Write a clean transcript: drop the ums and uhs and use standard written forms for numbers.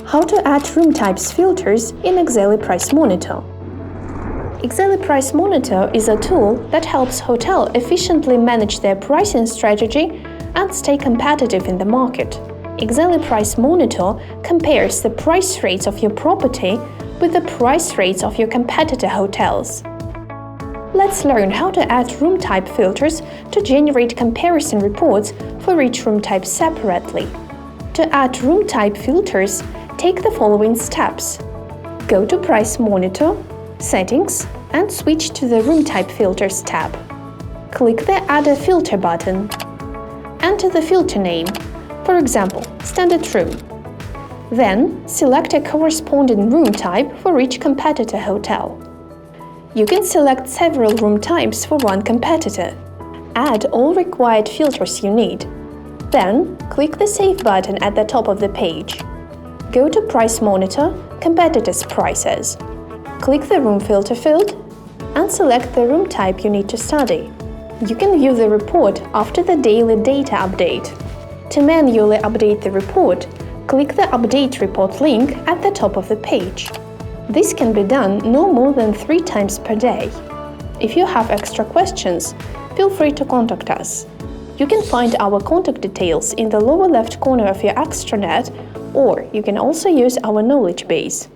How to add room types filters in Exely Price Monitor. Exely Price Monitor is a tool that helps hotels efficiently manage their pricing strategy and stay competitive in the market. Exely Price Monitor compares the price rates of your property with the price rates of your competitor hotels. Let's learn how to add room type filters to generate comparison reports for each room type separately. To add room type filters, take the following steps. Go to Price Monitor, Settings, and switch to the Room Type Filters tab. Click the Add a Filter button. Enter the filter name, for example, Standard Room. Then, select a corresponding room type for each competitor hotel. You can select several room types for one competitor. Add all required filters you need. Then, click the Save button at the top of the page. Go to Price Monitor, Competitors' Prices. Click the Room Filter field and select the room type you need to study. You can view the report after the daily data update. To manually update the report, click the Update Report link at the top of the page. This can be done no more than 3 times per day. If you have extra questions, feel free to contact us. You can find our contact details in the lower left corner of your extranet, or you can also use our knowledge base.